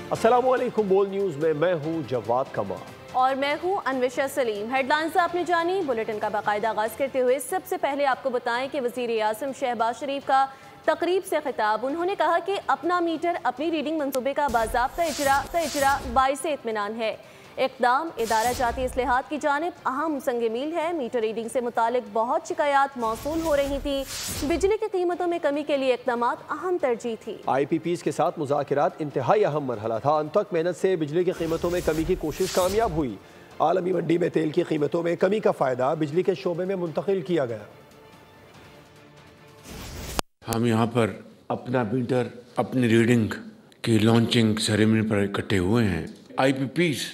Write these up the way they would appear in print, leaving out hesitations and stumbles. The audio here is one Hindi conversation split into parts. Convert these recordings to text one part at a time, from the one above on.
अस्सलामुअलैकुम। बोल न्यूज़ में मैं हूँ जवाद कमाल और मैं हूँ अनविशा सलीम। हेडलाइंस आपने जानी। बुलेटिन का बाकायदा आगाज करते हुए सबसे पहले आपको बताएं कि वज़ीर आज़म शहबाज शरीफ का तकरीब से खिताब। उन्होंने कहा कि अपना मीटर अपनी रीडिंग मंसूबे का बाज़ाब्ता इजरा बाइस इत्मीनान है। इक़दाम इदारा जाती इस्लाहात की जानिब अहम संग मील है। मीटर रीडिंग से मुतालिक बहुत शिकायत मौसूल हो रही थी। बिजली की कीमतों में कमी के लिए इक़दामात अहम तरजीह थी। IPPs के साथ मुज़ाकरात इंतहाई अहम मरहला था। अनथक मेहनत से बिजली की कीमतों में कमी की कोशिश कामयाब हुई। आलमी मंडी में तेल की कीमतों में कमी का फ़ायदा बिजली के शोबे में मुंतकिल किया गया। हम यहाँ पर अपना मीटर अपनी रीडिंग की लॉन्चिंग सेरेमनी पर इकट्ठे हुए हैं। IPPs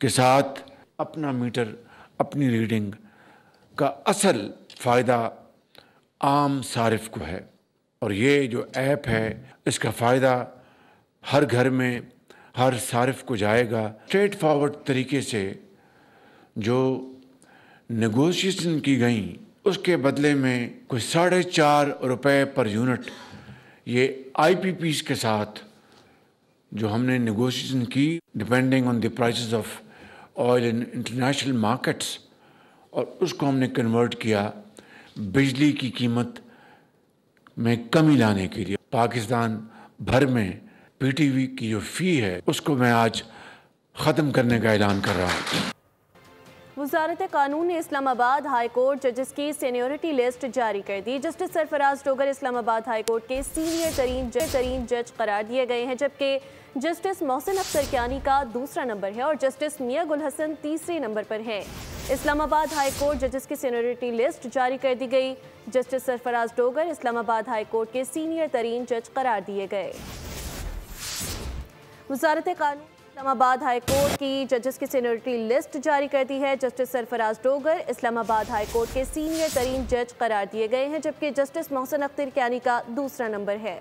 के साथ अपना मीटर अपनी रीडिंग का असल फ़ायदा आम सारिफ को है और ये जो ऐप है इसका फ़ायदा हर घर में हर सारिफ को जाएगा। स्ट्रेट फॉरवर्ड तरीके से जो नेगोशिएशन की गई उसके बदले में कोई 4.5 रुपये पर यूनिट ये IPPs के साथ जो हमने नेगोशिएशन की depending on the prices of oil in international markets और उसको हमने कन्वर्ट किया बिजली की कीमत में कमी लाने के लिए। पाकिस्तान भर में PTV की जो फ़ी है उसको मैं आज ख़त्म करने का ऐलान कर रहा हूँ। वज़ारत कानून ने इस्लामाबाद हाई कोर्ट जजेस की सीनियरिटी लिस्ट जारी कर दी। Justice Sarfaraz Dogar Islamabad high court के सीनियर तरीन जज करार दिए गए हैं, जबकि जस्टिस मोहसिन अख्तर कियानी का दूसरा नंबर है और जस्टिस मियां गुल हसन तीसरे नंबर पर हैं। इस्लामाबाद हाई कोर्ट जजेस की सीनियरिटी लिस्ट जारी कर दी गई। Justice Sarfaraz Dogar Islamabad high court के सीनियर तरीन जज करार दिए गए। वज़ारत कानून इस्लामाबाद हाई कोर्ट की जजेस की सीनियरिटी लिस्ट जारी कर दी है। Justice Sarfaraz Dogar Islamabad high court के सीनियर तरीन जज करार दिए गए हैं, जबकि जस्टिस मोहसिन अख्तर कियानी का दूसरा नंबर है।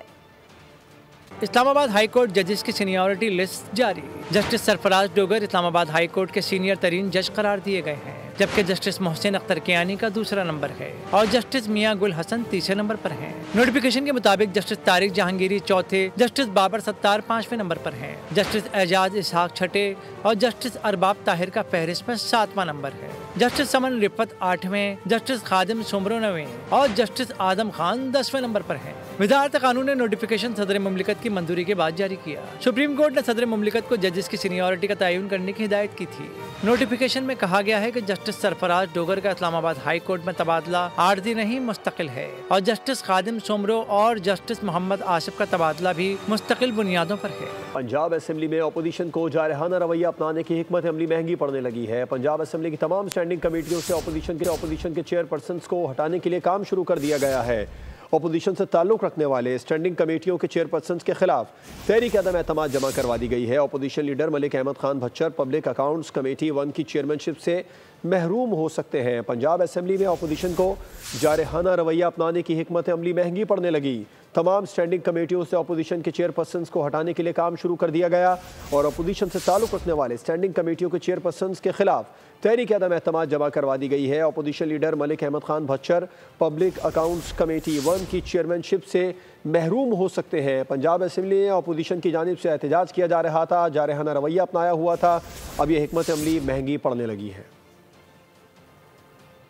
इस्लामाबाद हाई कोर्ट जजेस की सीनियरिटी लिस्ट जारी। Justice Sarfaraz Dogar Islamabad high court के सीनियर तरीन जज करार दिए गए हैं, जबकि जस्टिस मोहसिन अख्तर कियानी का दूसरा नंबर है और जस्टिस मियां गुल हसन तीसरे नंबर पर हैं। नोटिफिकेशन के मुताबिक जस्टिस तारिक जहांगीरी चौथे, जस्टिस बाबर सत्तार पांचवें नंबर पर हैं, जस्टिस एजाज इसहाक छठे और जस्टिस अरबाब ताहिर का फहरिस्त में 7वां नंबर है। जस्टिस समन रिफत 8वें, जस्टिस खादिम सुमरो 9वें और जस्टिस आदम खान 10वें नंबर पर हैं। वज़ारत कानून ने नोटिफिकेशन सदर मुमलिकत की मंजूरी के बाद जारी किया। सुप्रीम कोर्ट ने सदर मुमलिकत को जजेस की सीनियरिटी का तयन करने की हिदायत की थी। नोटिफिकेशन में कहा गया है कि जस्टिस सरफराज डोगर का इस्लामाबाद हाई कोर्ट में तबादला आर्जी नहीं मुस्तकिल है और जस्टिस खादिम सुमरो और जस्टिस मोहम्मद आसिफ का तबादला भी मुस्तकिल बुनियादों पर है। पंजाब असेंबली में अपोजिशन को जारहाना रवैया अपनाने की हिकमत अमली महंगी पड़ने लगी है। पंजाब असेंबली की तमाम स्टैंडिंग कमेटियों से अपोजिशन के चेयरपर्सन को हटाने के लिए काम शुरू कर दिया गया है। अपोजिशन से ताल्लुक़ रखने वाले स्टैंडिंग कमेटियों के चेयरपर्सन के खिलाफ तहरीक अदम एतमाद जमा करवा दी गई है। Opposition leader Malik Ahmad Khan Bhachar public accounts committee 1 की चेयरमैनशिप से महरूम हो सकते हैं। पंजाब असेंबली में अपोजिशन को जारहाना रवैया अपनाने की हिकमत अमली महंगी पड़ने लगी। तमाम स्टैंडिंग कमेटियों से अपोजिशन के चेयरपर्सन को हटाने के लिए काम शुरू कर दिया गया और अपोजिशन से ताल्लुक़ रखने वाले स्टैंडिंग कमेटियों के चेयरपर्सन के खिलाफ तहरीक अदम एतमाद जमा करवा दी गई है। Opposition leader Malik Ahmad Khan Bhachar public accounts committee 1 की चेयरमैनशिप से महरूम हो सकते हैं। पंजाब असेंबली में अपोजिशन की जानिब से एहतजाज किया जा रहा था, जारहाना रवैया अपनाया हुआ था। अब यह हिकमत अमली महंगी पड़ने लगी है।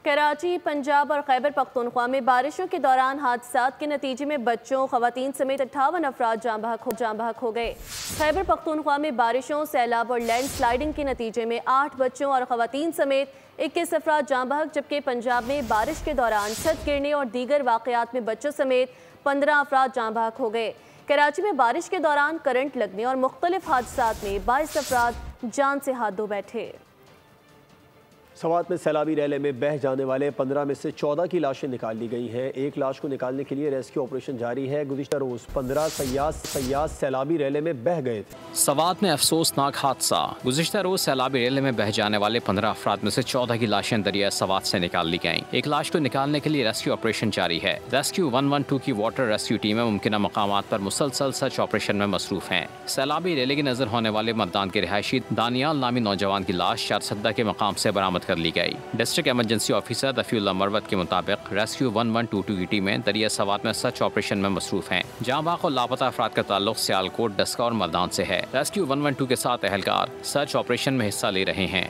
कराची, पंजाब और खैबर पख्तूनख्वा में बारिशों के दौरान हादसात के नतीजे में बच्चों, खवातीन समेत 58 अफराद जाँ बहक हो गए। खैबर पख्तूनख्वा में बारिशों, सैलाब और लैंड स्लाइडिंग के नतीजे में 8 बच्चों और खवातीन समेत 21 अफराद जाँ बहक, जबकि पंजाब में बारिश के दौरान छत गिरने और दीगर वाक़यात में बच्चों समेत 15 अफराद जाँ बहक हो गए। कराची में बारिश के दौरान करंट लगने और मुख्तलिफ हादसात में 22 अफराद जान से हाथ धो बैठे। सवात में सैलाबी रैले में बह जाने वाले 15 में से 14 की लाशें निकाल ली गई हैं। एक लाश को निकालने के लिए रेस्क्यू ऑपरेशन जारी है। गुज़िश्ता रोज़ 15 सयाज सैलाबी रैले में बह गए थे। सवात में अफसोसनाक हादसा। गुज़िश्ता रोज़ सैलाबी रैले में बह जाने वाले 15 अफराद में से 14 की लाशें दरिया सवात से निकाल ली गईं। एक लाश को निकालने के लिए रेस्क्यू ऑपरेशन जारी है। रेस्क्यू 112 की वाटर रेस्क्यू टीमें मुमकिना मकामात पर मुसलसल सर्च ऑपरेशन में मसरूफ हैं। सैलाबी रैले की नजर होने वाले मतदान के रिहायशी दानियाल नामी नौजवान की लाश चारसद्दा के मकाम से बरामद कर ली गई। District emergency officer Rafiullah Marwat के मुताबिक रेस्क्यू 1122 की टीमें दरिया सवात में सर्च ऑपरेशन में मसरूफ हैं। जाँ बहक और लापता अफराद का ताल्लुक सियालकोट, डस्का और मर्दान से है। रेस्क्यू 112 के साथ एहलकार सर्च ऑपरेशन में हिस्सा ले रहे हैं।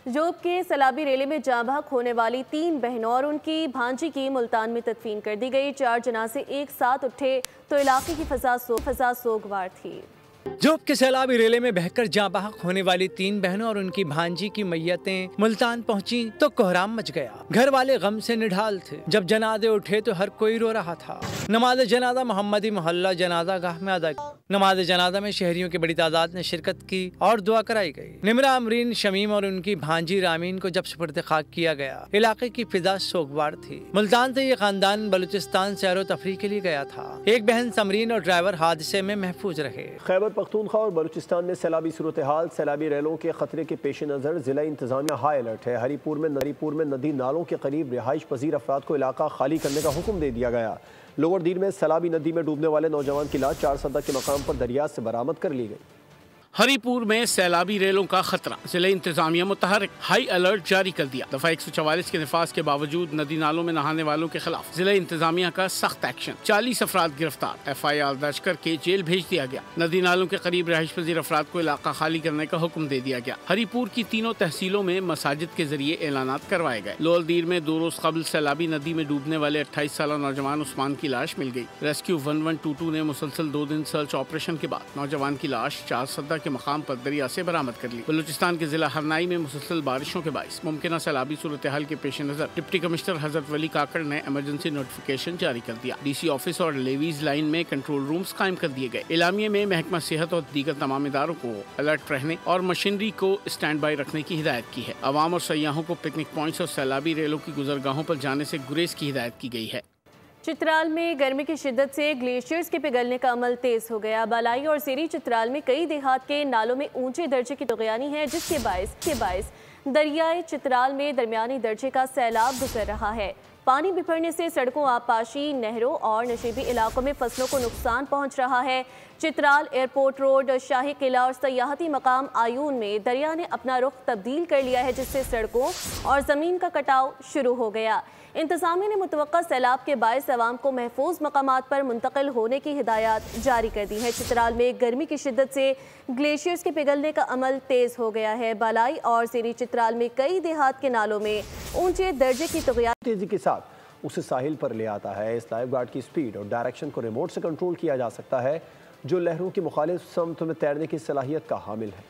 जोब के सैलाबी रेले में जाँ बहक होने वाली 3 बहनों और उनकी भांजी की मुल्तान में तदफीन कर दी गई। 4 जनाजे एक साथ उठे तो इलाके की फजा सोगवार थी। जोब के सैलाबी रेले में बहकर जाँ बहक होने वाली 3 बहनों और उनकी भांजी की मैयतें मुल्तान पहुंची तो कोहराम मच गया। घर वाले गम से निढाल थे। जब जनाजे उठे तो हर कोई रो रहा था। नमाज जनाजा मोहम्मदी मोहल्ला जनाजा गाह में अदा की। नमाज जनाजा में शहरियों की बड़ी तादाद ने शिरकत की और दुआ कराई गई। निमरा अमरीन शमीम और उनकी भांजी रामीन को जब सुपुर्द खाक किया गया, इलाके की फिजा सोगवार थी। मुल्तान से ये खानदान बलूचिस्तान सैरो तफरीह के लिए गया था। एक बहन समरीन और ड्राइवर हादसे में महफूज रहे। खैबर पख्तूनख्वा और बलूचिस्तान में सैलाबी सूरत हाल। सैलाबी रेलों के खतरे के पेश नज़र जिला इंतजामिया हाई अलर्ट है। हरीपुर में नदी नालों के करीब रिहाइश पजीर अफराद को इलाका खाली करने का हुक्म दे दिया गया। लोअर दीर में सैलाबी नदी में डूबने वाले नौजवान की लाश 4 सदा के मकाम पर दरिया से बरामद कर ली गई। हरीपुर में सैलाबी रेलों का खतरा, जिले इंतजामिया मुतहरिक, हाई अलर्ट जारी कर दिया। दफा 144 के नफाज के बावजूद नदी नालों में नहाने वालों के खिलाफ जिले इंतजामिया का सख्त एक्शन। 40 अफराद गिरफ्तार, FIR दर्ज करके जेल भेज दिया गया। नदी नालों के करीब रहायश पजीर अफराद को इलाका खाली करने का हुक्म दे दिया गया। हरीपुर की तीनों तहसीलों में मसाजिद के जरिए ऐलानात करवाए गए। लोअर दीर में 2 रोज कबल सैलाबी नदी में डूबने वाले 28 साल नौजवान उस्मान की लाश मिल गई। रेस्क्यू 1122 ने मुसलसल 2 दिन सर्च ऑपरेशन के बाद नौजवान की लाश 4 सदा के मकाम पर दरिया से बरामद कर ली। बलूचिस्तान के जिला हरनाई में मुसलसल बारिशों के बाइस मुमकिन सैलाबी सूरत हाल के पेश नजर डिप्टी कमिश्नर हजरत वली काकड़ ने इमरजेंसी नोटिफिकेशन जारी कर दिया। DC ऑफिस और लेवीज लाइन में कंट्रोल रूम्स कायम कर दिए गए। इलामिये में महकमा सेहत और दीगर तमाम इदारों को अलर्ट रहने और मशीनरी को स्टैंड बाई रखने की हिदायत की है। अवाम और सयाहों को पिकनिक पॉइंट्स और सैलाबी रेलों की गुजरगाहों पर जाने से गुरेज की हिदायत की गई है। चित्राल में गर्मी की शिद्दत से ग्लेशियर्स के पिघलने का अमल तेज हो गया। बालाई और सीरी चित्राल में कई देहात के नालों में ऊंचे दर्जे की तगयानी है, जिसके बायस दरियाए चित्राल में दरमियानी दर्जे का सैलाब गुजर रहा है। पानी बिफरने से सड़कों, आबपाशी, नहरों और नशीबी इलाकों में फसलों को नुकसान पहुंच रहा है। चित्राल एयरपोर्ट रोड, शाही किला और सयाहती मकाम आयून में दरिया ने अपना रुख तब्दील कर लिया है, जिससे सड़कों और ज़मीन का कटाव शुरू हो गया। इंतज़ामिया ने मुतवक्का सैलाब के बायस अवाम को महफूज मकामात पर मुंतकिल होने की हिदायत जारी कर दी है। चित्राल में गर्मी की शिद्दत से ग्लेशियर्स के पिघलने का अमल तेज़ हो गया है। बालाई और सीरी चित्राल में कई देहात के नालों में ऊंचे दर्जे की तगयानी तेजी के साथ उसे साहिल पर ले आता है। इस लाइफ गार्ड की स्पीड और डायरेक्शन को रिमोट से कंट्रोल किया जा सकता है, जो लहरों की मुखालिफ समत में तैरने की सलाहियत का हामिल है।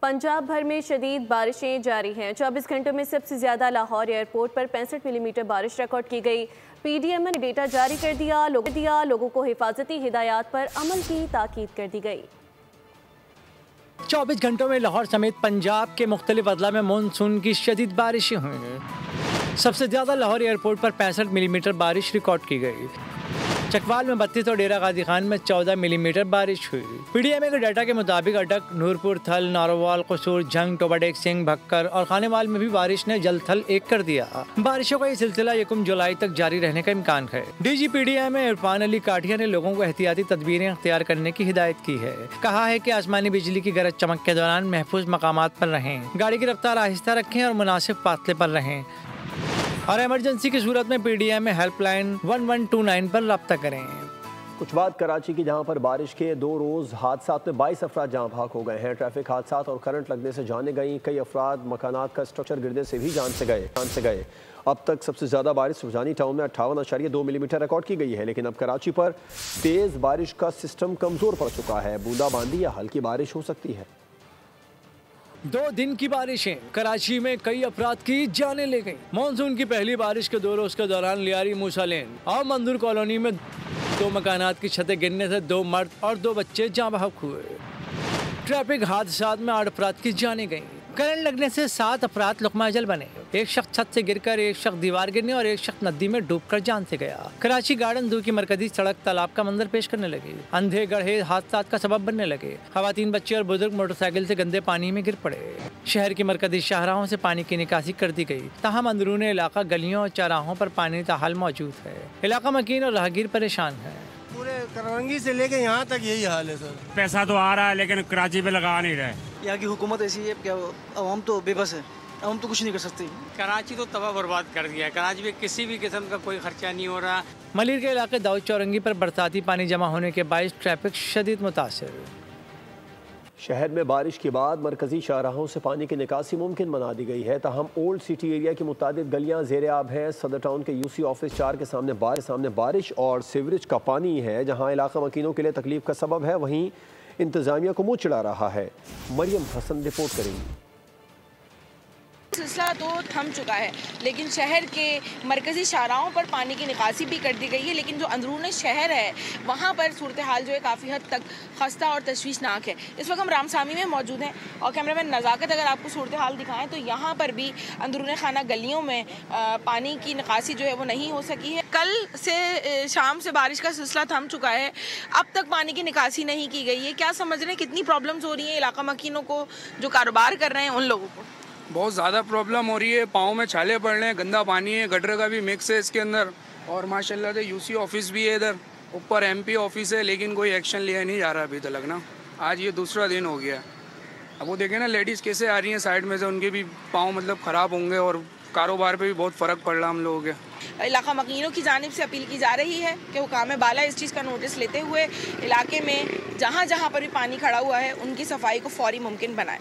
पंजाब भर में शदीद बारिशें जारी हैं। 24 घंटों में सबसे ज़्यादा लाहौर एयरपोर्ट पर 65 मिलीमीटर बारिश रिकॉर्ड की गई। PDM ने डेटा जारी कर दिया। लोगों को हिफाजती हिदायत पर अमल की ताकीद कर दी गई। 24 घंटों में लाहौर समेत पंजाब के मुख्तलिफ अदला में मानसून की शदीद बारिशें हुई। सबसे ज़्यादा लाहौर एयरपोर्ट पर 65 मिलीमीटर बारिश रिकॉर्ड की गई। चकवाल में 32 और डेरा गाजी खान में 14 मिलीमीटर बारिश हुई। PDMA के डाटा के मुताबिक अटक, नूरपुर, थल, नारोवाल, कसूर, झंग, टोबाडेक सिंह, भक्कर और खानेवाल में भी बारिश ने जल थल एक कर दिया। बारिशों का ये सिलसिला 1 जुलाई तक जारी रहने का इम्कान है। DG PDMA इरफान अली काठिया ने लोगों को एहतियाती तदबीरें अख्तियार करने की हिदायत की है। कहा है कि आसमानी बिजली की गरज चमक के दौरान महफूज मकामात पर रहें, गाड़ी की रफ्तार आहिस्ता रखें और मुनासिब फासले पर रहें और इमरजेंसी की सूरत में PDMA हेल्पलाइन 1129 पर रब्ता करें। कुछ बात कराची की, जहां पर बारिश के 2 रोज हादसात में 22 अफराद जान बहक हो गए हैं। ट्रैफिक हादसात और करंट लगने से जाने गई। कई अफराद मकानात का स्ट्रक्चर गिरने से भी जान से गए। अब तक सबसे ज़्यादा बारिश सुजानी टाउन में 58.2 मिलीमीटर रिकॉर्ड की गई है, लेकिन अब कराची पर तेज़ बारिश का सिस्टम कमज़ोर पड़ चुका है। बूंदाबांदी या हल्की बारिश हो सकती है। 2 दिन की बारिशें कराची में कई अफराद की जानें ले गईं। मानसून की पहली बारिश के 2 रोज के दौरान लियारी, मूसा लेन और मंदूर कॉलोनी में 2 मकानात की छतें गिरने से 2 मर्द और 2 बच्चे जाँ बहक हुए। ट्रैफिक हादसात में 8 अफराद की जानें गईं। करंट लगने से 7 अफराद लुकमा अजल बने। एक शख्स छत से गिरकर, एक शख्स दीवार गिरने और एक शख्स नदी में डूबकर जान से गया। कराची गार्डन जू की मरकजी सड़क तालाब का मंजर पेश करने लगी। अंधे गढ़े हादसात का सबब बनने लगे। खवातीन, बच्चे और बुजुर्ग मोटरसाइकिल से गंदे पानी में गिर पड़े। शहर की मरकजी शाहराहों से पानी की निकासी कर दी गई। ताहम अंदरून इलाका गलियों और चौराहों पर पानी ताहाल मौजूद है। इलाका मकीन और राहगीर परेशान है। पूरे करवंगी से लेके यहाँ तक यही हाल है सर। पैसा तो आ रहा है लेकिन कराची पे लगा नहीं रहे। यहाँ की हुकूमत ऐसी है कि अवाम तो बेबस है। हम तो कुछ नहीं कर सकते। कराची तो तबाह बर्बाद कर दिया है। कराची में किसी भी किस्म का कोई खर्चा नहीं हो रहा। मलिर के इलाके दाऊद चौरंगी पर बरसाती पानी जमा होने के बायस ट्रैफिक शदीद मुतासिर। शहर में बारिश के बाद मरकजी शाहराहों से पानी की निकासी मुमकिन बना दी गई है, ताहम ओल्ड सिटी एरिया की मुतादिद गलियां ज़ेर आब हैं। सदर टाउन के यूसी ऑफिस 4 के सामने बारिश और सीवरेज का पानी है, जहां इलाका मकीनों के लिए तकलीफ का सबब है, वहीं इंतजामिया को मुँह चिढ़ा रहा है। मरियम हसन रिपोर्ट करेंगी। सिलसिला तो थम चुका है, लेकिन शहर के मरकजी शाहराहों पर पानी की निकासी भी कर दी गई है, लेकिन जो अंदरून शहर है वहाँ पर सूरत हाल जो है काफ़ी हद तक खस्ता और तशवीशनाक है। इस वक्त हम रामसामी में मौजूद हैं और कैमरामैन नज़ाकत अगर आपको सूरत हाल दिखाएं तो यहाँ पर भी अंदरून खाना गलियों में पानी की निकासी जो है वो नहीं हो सकी है। कल से शाम से बारिश का सिलसिला थम चुका है, अब तक पानी की निकासी नहीं की गई है। क्या समझ रहे हैं कितनी प्रॉब्लम्स हो रही हैं इलाका मकीनों को, जो कारोबार कर रहे हैं उन लोगों को? बहुत ज़्यादा प्रॉब्लम हो रही है, पाँव में छाले पड़ रहे हैं, गंदा पानी है, गटर का भी मिक्स है इसके अंदर, और माशाल्लाह से यूसी ऑफिस भी है इधर, ऊपर एमपी ऑफिस है, लेकिन कोई एक्शन लिया नहीं जा रहा अभी तक ना। आज ये दूसरा दिन हो गया। अब वो देखें ना लेडीज़ कैसे आ रही हैं साइड में से, उनके भी पाँव मतलब ख़राब होंगे और कारोबार पे भी बहुत फ़र्क पड़ रहा हम लोगों के। इलाका मकीनों की जानिब से अपील की जा रही है कि हुकाम बाला इस चीज़ का नोटिस लेते हुए इलाके में जहाँ जहाँ पर भी पानी खड़ा हुआ है उनकी सफाई को फौरी मुमकिन बनाए।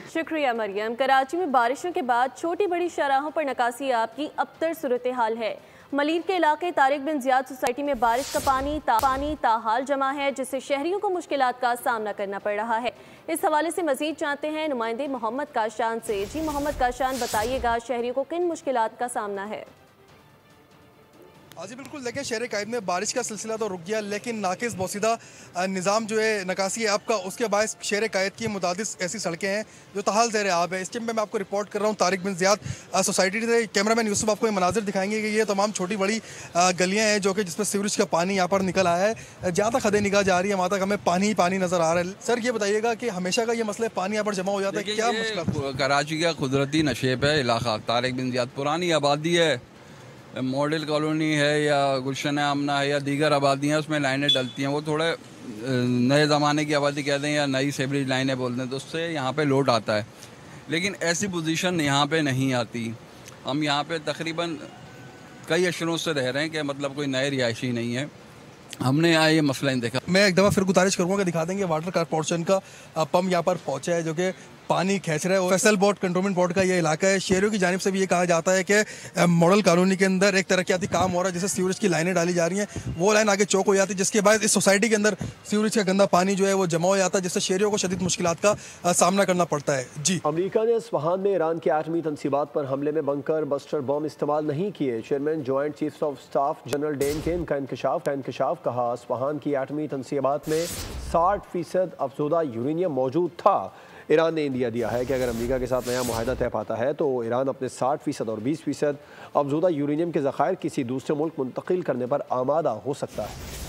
शुक्रिया मरियम। कराची में बारिशों के बाद छोटी बड़ी शराहों पर नकासी आपकी अबतर सूरत हाल है। मलिर के इलाके तारिक बिन ज़ियाद सोसाइटी में बारिश का पानी ताहाल जमा है, जिससे शहरियों को मुश्किलात का सामना करना पड़ रहा है। इस हवाले से मजीद जानते हैं नुमाइंदे मोहम्मद काशान से। जी मोहम्मद काशान, बताइएगा शहरियों को किन मुश्किलात का सामना है? हाँ जी बिल्कुल, देखिए शहर कायद में बारिश का सिलसिला तो रुक गया, लेकिन नाकिस बोसीदा निज़ाम जो है नकासी है आपका, उसके बायस शहर कायद की मुतादिस ऐसी सड़कें हैं जो ताहाल ज़ेर आब है। इस टाइम में मैं आपको रिपोर्ट कर रहा हूँ तारिक बिन ज़ियाद सोसाइटी से। कैमरामैन यूसुफ आपको ये मनाजिर दिखाएंगे कि ये तमाम छोटी बड़ी गलियाँ हैं जो कि जिसमें सीवरेज का पानी यहाँ पर निकल आया है। जहाँ तक हदें निगाह जा रही है वहाँ तक हमें पानी ही पानी नज़र आ रहा है। सर ये बताइएगा कि हमेशा का ये मसला पानी यहाँ पर जमा हो जाता है, क्या मसला? कराची का कुदरती नशेब है इलाका, तारिक बिन ज़ियाद पुरानी आबादी है, मॉडल कॉलोनी है या गुलशन आमना है या दीगर आबादियाँ उसमें लाइनें डलती हैं। वो थोड़े नए ज़माने की आबादी कहते हैं या नई सेवरेज लाइनें बोलते हैं, तो उससे यहाँ पे लोड आता है, लेकिन ऐसी पोजीशन यहाँ पे नहीं आती। हम यहाँ पे तकरीबन कई अशरों से रह रहे हैं कि मतलब कोई नए रिहायशी नहीं है, हमने यहाँ ये मसला नहीं देखा। मैं एक दफ़ा फिर गुजारिश करूँगा कि दिखा देंगे वाटर कारपोरेशन का पम्प यहाँ पर पहुँचा है जो कि पानी खींच रहा है। फैसल बोर्ड कंट्रोलमेंट बोर्ड का ये इलाका है। शहरियों की जानिब से भी ये कहा जाता है कि मॉडल कॉलोनी के अंदर एक तरक्याती काम हो रहा है, जैसे सीवरेज की लाइनें डाली जा रही हैं, वो लाइन आगे चौक हो जाती है, जिसके बाद इस सोसाइटी के अंदर सीवरेज का गंदा पानी जो है वो जमा हो जाता है, जिससे शहरियों को शदीद मुश्किलात का सामना करना पड़ता है। जी, अमेरिका ने इस्फहान में ईरान के एटमी तनसीबात पर हमले में बंकर बस्टर बम इस्तेमाल नहीं किए। Chairman joint chief of staff general Dan Caine का इंकशाफ कहा। इस्फहान की एटमी तनसीबात में 60% अफज़ूदा यूरेनियम मौजूद था। ईरान ने इंदिया दिया है कि अगर अमेरिका के साथ नया मुआहदा तय पाता है तो ईरान अपने 60% और 20% अफज़ूदा यूरेनियम के ज़खायर किसी दूसरे मुल्क मुंतकिल करने पर आमादा हो सकता है।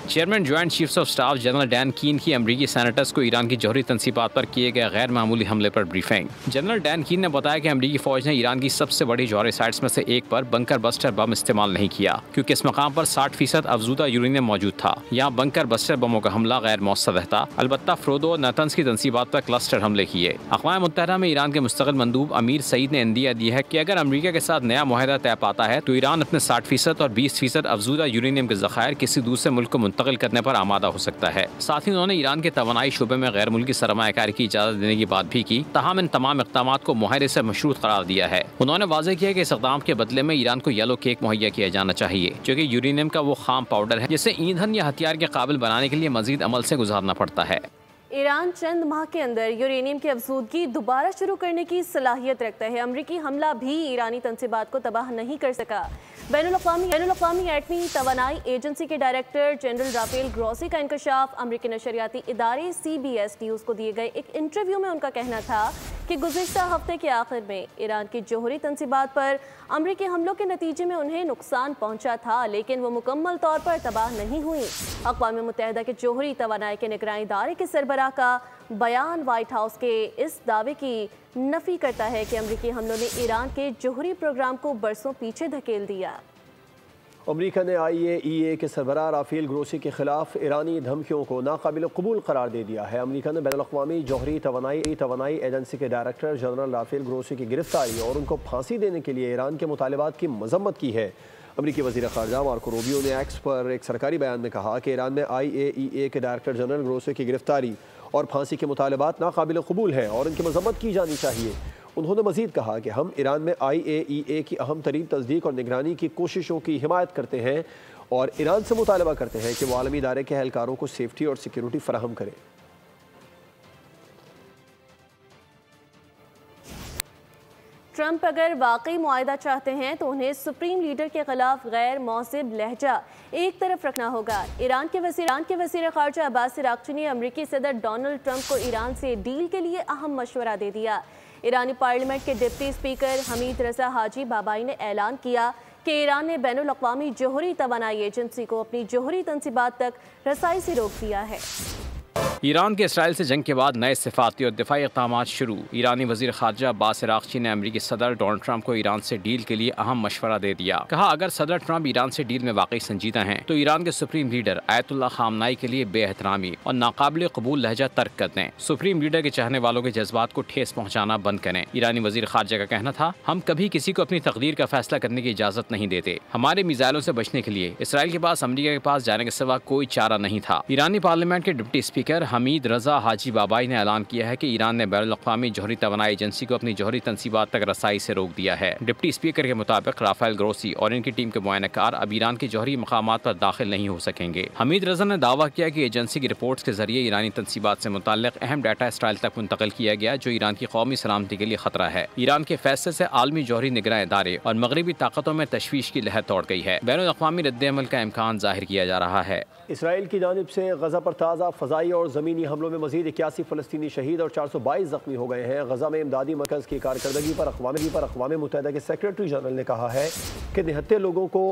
Chairman joint chiefs of staff general Dan कीन की अमरीकी सेनेटर्स को ईरान की जौहरी तनसीबात पर किए गए गैर मामूली हमले पर ब्रीफिंग। जनरल डैन कीन ने बताया कि अमरीकी फौज ने ईरान की सबसे बड़ी जौहरी साइट्स में से एक पर बंकर बस्टर बम इस्तेमाल नहीं किया, क्योंकि इस मकाम पर 60% अफज़ूदा यूरेनियम मौजूद था। यहाँ बंकर बस्टर बमों का हमला गैर मौसर रहता। अलबत्ता फ्रोदो और नतंस की तनसीबात पर क्लस्टर हमले किए। अक़वाम मुत्तहदा में ईरान के मुस्तक़िल मंदूब अमीर सईद ने इंदिया दी है कि अगर अमरीका के साथ नया मुआहदा तय पाता है तो ईरान अपने 60% और 20% अफज़ूदा यूरेनियम के ज़खायर किसी दूसरे मुल्क को मुंतकिल करने पर आमादा हो सकता है। साथ ही उन्होंने ईरान के तवानाई शुबे में गैर मुल्की सरमायाकारी की इजाज़त देने की बात भी की। ताहम इन तमाम इक़दामात को मुआहदे से मशरूत करार दिया है। उन्होंने वाज़ेह किया कि इस इक़दाम के बदले में ईरान को येलो केक मुहैया किया जाना चाहिए, जो कि यूरेनियम का वो खाम पाउडर है जिसे ईंधन या हथियार के काबिल बनाने के लिए मजीद अमल से गुजारना पड़ता है। ईरान चंद माह के अंदर यूरेनियम की अफज़ूदगी दोबारा शुरू करने की सलाहियत रखता है। अमरीकी हमला भी ईरानी तनसीबात को तबाह नहीं कर सका। बैनुल-अक़वामी एटमी तवानाई एजेंसी के डायरेक्टर जनरल राफेल ग्रॉसी का इंकशाफ। अमरीकी नशरियाती इदारे CBS न्यूज़ को दिए गए एक इंटरव्यू में उनका कहना था कि गुज़िश्ता हफ्ते के आखिर में ईरान की जौहरी तनसीबात पर अमरीकी हमलों के नतीजे में उन्हें नुकसान पहुंचा था, लेकिन वो मुकम्मल तौर पर तबाह नहीं हुई। अक़वाम मुत्तहिदा के जौहरी तवानाई के निगरानी इदारे के सरबराह का बयान व्हाइट हाउस के इस दावे की नफी करता है कि अमरीकी हमलों ने ईरान के जौहरी प्रोग्राम को बरसों पीछे धकेल दिया। अमेरिका ने IAEA के सरबराह राफेल ग्रोसी के खिलाफ ईरानी धमकियों को नाकाबिल कबूल करार दे दिया है। अमेरिका ने बैनुल-अक़वामी जौहरी तवानाई एजेंसी के डायरेक्टर जनरल राफेल ग्रोसी की गिरफ्तारी और उनको फांसी देने के लिए ईरान के मुतालबात की मजम्मत की है। अमेरिकी वज़ीर ख़ारजा मार्को रूबियो ने एक्स पर एक सरकारी बयान में कहा कि ईरान में IAEA के डायरेक्टर जनरल ग्रोसी की गिरफ्तारी और फांसी के मुतालबात नाकाबिल कबूल हैं और इनकी मजम्मत की जानी चाहिए। उन्होंने मज़ीद कहा कि हम ईरान में IAEA की अहम तरीन तस्दीक और निगरानी की कोशिशों की हिमायत करते हैं और ईरान से मुतालबा करते हैं कि वो आलमी इदारे के एहलकारों को सेफ्टी और सिक्योरिटी फराहम करें। ट्रंप अगर वाकई मुआहदा चाहते हैं तो उन्हें सुप्रीम लीडर के खिलाफ गैर मौसिब लहजा एक तरफ रखना होगा। ईरान के वज़ीर ख़ारजा अब्बास अराग़ची ने अमरीकी सदर डोनाल्ड ट्रंप को ईरान से डील के लिए अहम मशवरा दे दिया। ईरानी पार्लियामेंट के डिप्टी स्पीकर हमीद रज़ा हाजी बाबाई ने ऐलान किया कि ईरान ने बैनुल-अक़वामी जौहरी तवानाई एजेंसी को अपनी जौहरी तंसीबात तक रसाई से रोक दिया है। ईरान के इसराइल से जंग के बाद नए सिफाती और दिफाई इक़दाम शुरू। ईरानी वज़ीर ख़ारजा अब्बास अराग़ची ने अमरीकी सदर डोनाल्ड ट्रंप को ईरान से डील के लिए अहम मशवरा दे दिया। कहा, अगर सदर ट्रंप ईरान से डील में वाकई संजीदा हैं तो ईरान के सुप्रीम लीडर आयतुल्लाह ख़ामनाई के लिए बेएहतरामी और नाकाबिल कबूल लहजा तर्क कर दें। सुप्रीम लीडर के चाहने वालों के जज्बात को ठेस पहुँचाना बंद करें। ईरानी वज़ीर ख़ारजा का कहना था, हम कभी किसी को अपनी तकदीर का फैसला करने की इजाज़त नहीं देते। हमारे मिसाइलों से बचने के लिए इसराइल के पास अमरीका के पास जाने के सिवा कोई चारा नहीं था। ईरानी पार्लियामेंट के डिप्टी स्पीकर हमीद रज़ा हाजी बाबाई ने ऐलान किया है कि ईरान ने बैनुल-अक़वामी जौहरी तवानाई एजेंसी को अपनी जौहरी तंसीबात तक रसाई से रोक दिया है। डिप्टी स्पीकर के मुताबिक राफेल ग्रोसी और इनकी टीम के मुआयनकार अब ईरान की जौहरी मकामात पर दाखिल नहीं हो सकेंगे। हमीद रज़ा ने दावा किया कि एजेंसी की रिपोर्ट्स के जरिए ईरानी तंसीबात से मुताल्लिक़ अहम डाटा इसराइल तक मुंतकिल किया गया जो ईरान की कौमी सलामती के लिए खतरा है। ईरान के फैसले से आलमी जौहरी निगरान इदारे और मगरबी ताकतों में तशवीश की लहर तोड़ गई है। बैनुल-अक़वामी रद्द-ए-अमल का इम्कान जाहिर किया जा रहा है। इसराइल की जानिब से गजा पर ताज़ा फ़ज़ाई और ज़मीनी हमलों में मज़ीद 81 फ़लस्तीनी शहीद और 422 ज़ख्मी हो गए हैं। गजा में इमदादी मरकज़ की कारकर्दगी पर अक़वाम मुत्तहिदा के सेक्रेटरी जनरल ने कहा है कि 73 लोगों को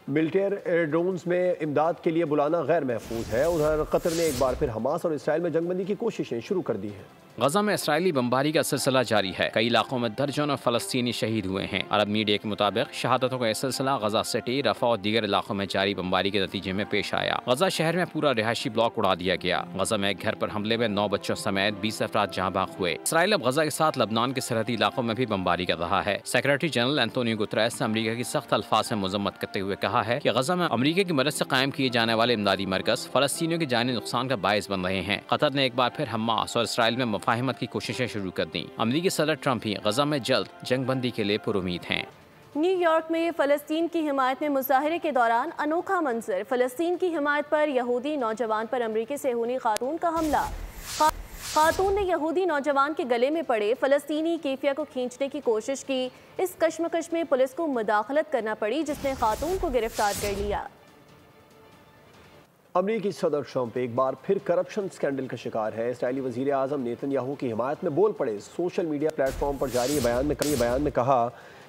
मिलिटेरी एयरड्रोन्स में इमदाद के लिए बुलाना गैर महफूज है। उधर कतर ने एक बार फिर हमास और इसराइल में जंगबंदी की कोशिशें शुरू कर दी हैं। गजा में इसराइली बमबारी का सिलसिला जारी है। कई इलाकों में दर्जनों फ़लस्तीनी शहीद हुए हैं। अरब मीडिया के मुताबिक शहादतों का यह सिलसिला गजा सिटी, रफ़ा और दीगर इलाकों में जारी बमबारी के नतीजे में पेश आया। गजा शहर में पूरा रिहायशी ब्लॉक उड़ा दिया गया। गजा में एक घर पर हमले में 9 बच्चों समेत 20 अफराद जहाँ भाग हुए। इसराइल अब गजा के साथ लबनान के सरहदी इलाकों में भी बमबारी कर रहा है। सेक्रेटरी जनरल एंटोनियो गुतरेस ने अमरीका की सख्त अल्फाज में मजम्मत करते हुए कहा है कि गजा में अमरीका की मदद से कायम किए जाने वाले इमदादी मरकज़ फ़लस्तीनियों के जानी नुकसान का बायस बन रहे हैं। कतर ने एक बार फिर हमास और इसराइल में मुफाहिमत की कोशिशें शुरू कर दी। अमरीकी सदर ट्रंप ही गजा में जल्द जंगबंदी के लिए पुरुमीद हैं। न्यूयॉर्क में फ़लस्तीन की हिमायत में मुजाहरे के दौरान अनोखा मंजर। फ़लस्तीन की हिमायत पर यहूदी नौजवान पर अमरीकी सेहूनी खातून का हमला। खातून ने यहूदी नौजवान के गले में पड़े फ़लस्तीनी केफिया को खींचने की कोशिश की। इस कश्मकश में पुलिस को मुदाखलत करना पड़ी जिसने खातून को गिरफ्तार कर लिया। अमरीकी सदर ट्रंप एक बार फिर करप्शन स्कैंडल का शिकार है। इसराइली वज़ीर आज़म नेतन्याहू की हिमायत में बोल पड़े। सोशल मीडिया प्लेटफॉर्म पर जारी बयान में कहा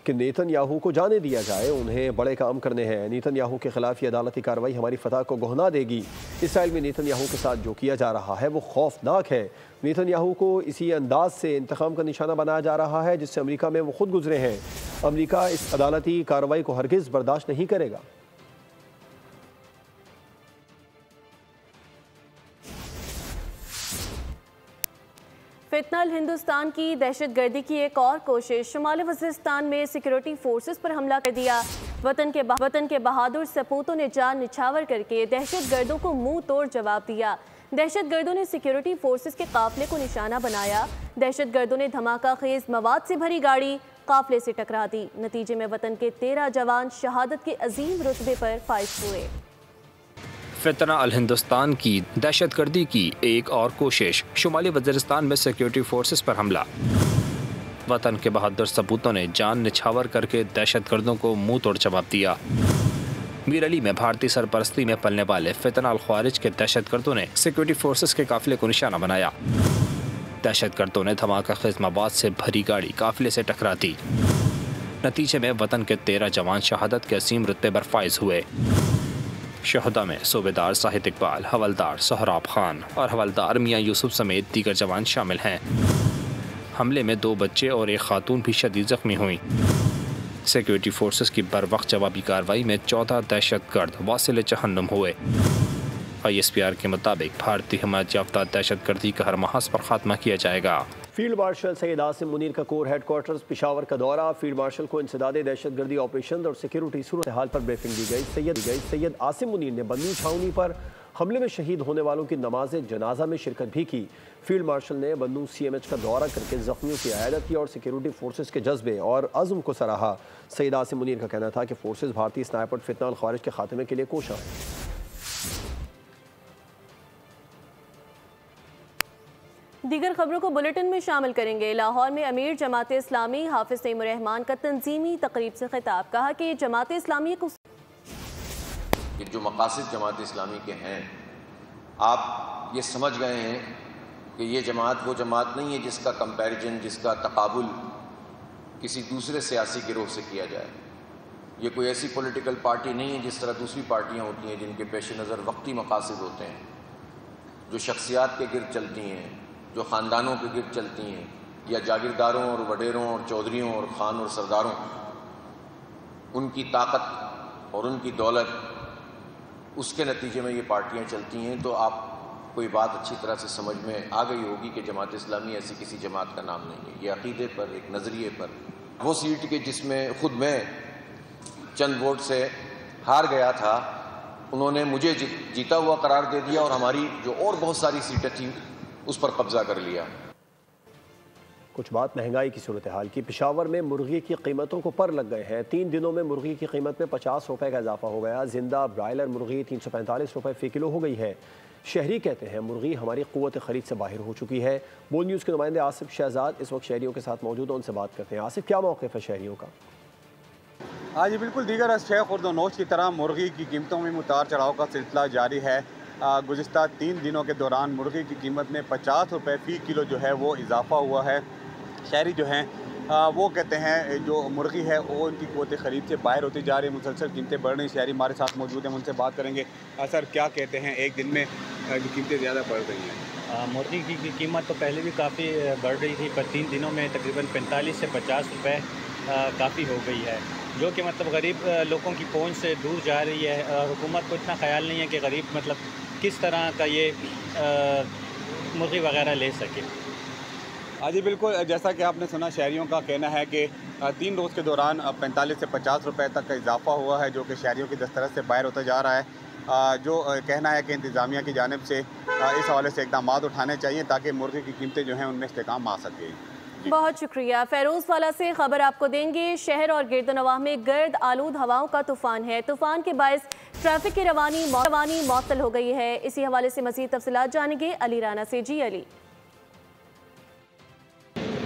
कि नेतन्याहू को जाने दिया जाए, उन्हें बड़े काम करने हैं। नेतन्याहू के खिलाफ ये अदालती कार्रवाई हमारी फतह को गोहना देगी। इसराइल में नेतन्याहू के साथ जो किया जा रहा है वो खौफनाक है। नेतन्याहू को इसी अंदाज से इंतकाम का निशाना बनाया जा रहा है जिससे अमरीका में वो खुद गुजरे हैं। अमरीका इस अदालती कार्रवाई को हरगिज़ बर्दाश्त नहीं करेगा। फितनल हिंदुस्तान की दहशतगर्दी की एक और कोशिश। शुमाली वज़ीरिस्तान में सिक्योरिटी फोर्सेस पर हमला कर दिया। वतन के बहादुर सपूतों ने जान निछावर करके दहशतगर्दों को मुंह तोड़ जवाब दिया। दहशतगर्दों ने सिक्योरिटी फोर्सेस के काफिले को निशाना बनाया। दहशतगर्दों ने धमाका खेज मवाद से भरी गाड़ी काफिले से टकरा दी। नतीजे में वतन के 13 जवान शहादत के अजीम रुतबे पर फाइज हुए। फितना अल हिंदुस्तान की दहशतगर्दी की एक और कोशिश। शुमाली वज़ीरिस्तान में सिक्योरिटी फोर्सेस पर हमला। वतन के बहादुर सपूतों ने जान निछावर करके दहशतगर्दों को मुंह तोड़ जवाब दिया। मीर अली में भारतीय सरपरस्ती में पलने वाले फितना अल ख्वारिज के दहशतगर्दों ने सिक्योरिटी फोर्सेस के काफिले को निशाना बनाया। दहशतगर्दों ने धमाका खेज मवाद से भरी गाड़ी काफिले से टकरा दी। नतीजे में वतन के 13 जवान शहादत के असीम रुतबे पर फाइज हुए। शहदा में सूबेदार साहिद इकबाल, हवलदार सोहराब खान और हवलदार मियाँ यूसुफ समेत दीगर जवान शामिल हैं। हमले में 2 बच्चे और एक खातून भी शदीद जख्मी हुई। सिक्योरिटी फोर्सेस की बर वक्त जवाबी कार्रवाई में 14 दहशतगर्द वासिल जहन्नुम हुए। ISPR के मुताबिक भारतीय हिमायत याफ्ता दहशतगर्दी का हर महाज पर खात्मा किया जाएगा। फील्ड मार्शल सैयद आसिम मुनीर का कोर हेडक्वार्टर्स पिशावर का दौरा। फील्ड मार्शल को इंसदादे दहशतगर्दी ऑपरेशन और सिक्योरिटी सूरत हाल पर ब्रीफिंग दी गई। सैयद आसिम मुनीर ने बन्नी छावनी पर हमले में शहीद होने वालों की नमाज जनाजा में शिरकत भी की। फील्ड मार्शल ने बन्नू CMH का दौरा करके जख्मियों की अयादत की और सिक्योरिटी फोर्सेस के जज्बे और अज़्म को सराहा। सैयद आसिम मुनीर का कहना था कि फोर्सेस भारतीय स्नाइपर फितना और ख़वारिज के खात्मे के लिए कोशा है। दीगर खबरों को बुलेटिन में शामिल करेंगे। लाहौर में अमीर जमात इस्लामी हाफिज तैमूर रहमान का तंजीमी तकरीब से खिताब। कहा कि जमात इस्लामी को जो मकासद जमात इस्लामी के हैं, आप ये समझ गए हैं कि ये जमात वो जमात नहीं है जिसका कंपैरिजन, जिसका तकाबुल किसी दूसरे सियासी गिरोह से किया जाए। ये कोई ऐसी पॉलिटिकल पार्टी नहीं है जिस तरह दूसरी पार्टियां होती हैं जिनके पेश नज़र वक्ती मकासद होते हैं, जो शख्सियात के गिर्द चलती हैं, जो ख़ानदानों के गिर्द चलती हैं, या जागीरदारों और वडेरों और चौधरियों और ख़ान और सरदारों, उनकी ताकत और उनकी दौलत, उसके नतीजे में ये पार्टियां चलती हैं। तो आप कोई बात अच्छी तरह से समझ में आ गई होगी कि जमात इस्लामी ऐसी किसी जमात का नाम नहीं है। ये अक़ीदे पर, एक नज़रिए पर, वो सीट के जिसमें ख़ुद मैं चंद वोट से हार गया था, उन्होंने मुझे जीता हुआ करार दे दिया और हमारी जो और बहुत सारी सीटें थी उस पर कब्जा कर लिया। कुछ बात महंगाई की सूरत हाल की। पिशावर में मुर्गी की कीमतों को पर लग गए हैं। 3 दिनों में मुर्गी की कीमत में 50 रुपए का इजाफा हो गया। जिंदा ब्रायलर मुर्गी 345 रुपए फ़ी किलो हो गई है। शहरी कहते हैं मुर्गी हमारी क़ुव्वत ख़रीद से बाहर हो चुकी है। बोल न्यूज़ के नुमाइंदे आसिफ शहजाद इस वक्त शहरियों के साथ मौजूद हैं, उनसे बात करते हैं। आसिफ, क्या मौक़िफ़ है शहरियों का? हाँ जी बिल्कुल, दीगर अशया खुर्द व नोश की तरह मुर्गी की कीमतों में उतार चढ़ाव का सिलसिला जारी है। गुज़िश्ता 3 दिनों के दौरान मुर्गी की कीमत में 50 रुपये फ़ी किलो जो है वो इजाफ़ा हुआ है। शहरी जो हैं वो कहते हैं जो मुर्गी है वो उनकी क़ुव्वत ख़रीद से बाहर होती जा रही है, मुसलसल कीमतें बढ़ रही। शहरी हमारे साथ मौजूद हैं, उनसे बात करेंगे। सर, क्या कहते हैं, एक दिन में जो कीमतें ज़्यादा बढ़ रही हैं? मुर्गी की कीमत तो पहले भी काफ़ी बढ़ रही थी, पर 3 दिनों में तकरीबन 45 से 50 रुपये काफ़ी हो गई है, जो कि मतलब गरीब लोगों की पहुंच से दूर जा रही है। और हुकूमत को इतना ख्याल नहीं है कि गरीब मतलब किस तरह का ये मुर्गी वगैरह ले सके। हाँ जी बिल्कुल, जैसा कि आपने सुना, शहरियों का कहना है कि 3 रोज़ के दौरान 45 से 50 रुपये तक का इजाफा हुआ है, जो कि शहरियों की दस्तरस से बाहर होता जा रहा है। जो कहना है कि इंतज़ामिया की जानिब से इस हवाले से इक़दाम उठाने चाहिए ताकि मुर्गी की कीमतें जो हैं उनमें इस्तेकाम आ सके। बहुत शुक्रिया। फ़ैरोज़वाला से खबर आपको देंगे। शहर और गिरदनवाह में गर्द आलूद हवाओं का तूफ़ान है। तूफ़ान के बायस ट्रैफिक की रवानी मअतल हो गई है। इसी हवाले से मज़ीद तफसीलात जानेंगे अली राना से। जी अली।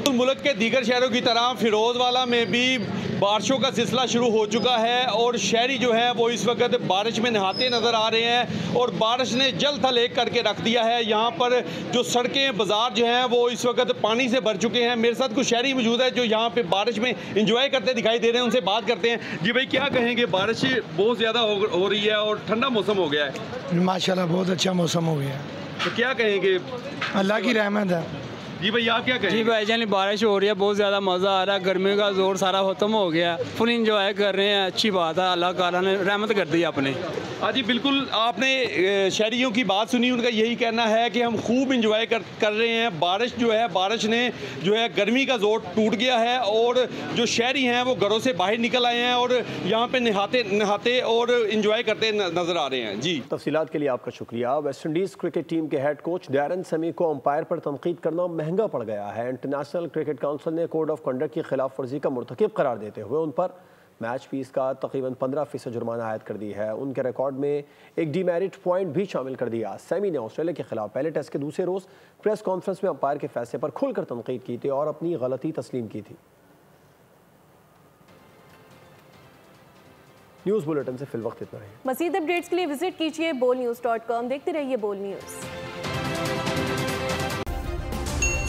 मुल्क के दीगर शहरों की तरह फिरोजवाला में भी बारिशों का सिलसिला शुरू हो चुका है और शहरी जो है वो इस वक्त बारिश में नहाते नज़र आ रहे हैं और बारिश ने जल थल एक करके रख दिया है। यहाँ पर जो सड़कें बाज़ार जो हैं वो इस वक्त पानी से भर चुके हैं। मेरे साथ कुछ शहरी मौजूद है जो यहाँ पे बारिश में इंजॉय करते दिखाई दे रहे हैं, उनसे बात करते हैं। जी भाई, क्या कहेंगे, बारिश बहुत ज़्यादा हो रही है और ठंडा मौसम हो गया है? माशाल्लाह बहुत अच्छा मौसम हो गया। तो क्या कहेंगे? अल्लाह की रहमत है। जी भाई, आप क्या कहेंगे? जी भाईजान, बारिश हो रही है, बहुत ज़्यादा मज़ा आ रहा है। गर्मी का जोर सारा खत्म हो गया, फुल इंजॉय कर रहे हैं। अच्छी बात है, अल्लाह ताला ने रहमत कर दी अपने। हाँ जी बिल्कुल, आपने शहरियों की बात सुनी, उनका यही कहना है कि हम खूब इंजॉय कर रहे हैं। बारिश जो है, बारिश ने जो है गर्मी का जोर टूट गया है और जो शहरी हैं वो घरों से बाहर निकल आए हैं और यहाँ पे नहाते और इंजॉय करते नज़र आ रहे हैं। जी, तफसीलात के लिए आपका शुक्रिया। वेस्ट इंडीज़ क्रिकेट टीम के हेड कोच डैरन समी को अंपायर पर तनकीद करना महंगा पड़ गया है। इंटरनेशनल क्रिकेट काउंसिल ने कोड ऑफ कंडक्ट की खिलाफ वर्जी का मुर्तकिब करार देते हुए उन पर मैच फीस का तकरीबन 15% जुर्माना आयद कर दी है। उनके रिकॉर्ड में एक डीमेरिट पॉइंट भी शामिल कर दिया। सैमी ने ऑस्ट्रेलिया के खिलाफ पहले टेस्ट के दूसरे रोज प्रेस कॉन्फ्रेंस में अंपायर के फैसले पर खुलकर तनकीद की थी और अपनी गलती तस्लीम की थी। न्यूज़ बुलेटिन से फिलवक्त इतना है। मज़ीद अपडेट्स के लिए विजिट कीजिए bolnews.com। देखते रहिए बोल न्यूज़।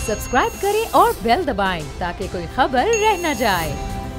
सब्सक्राइब करें और बेल दबाएं ताकि कोई खबर रह न जाए।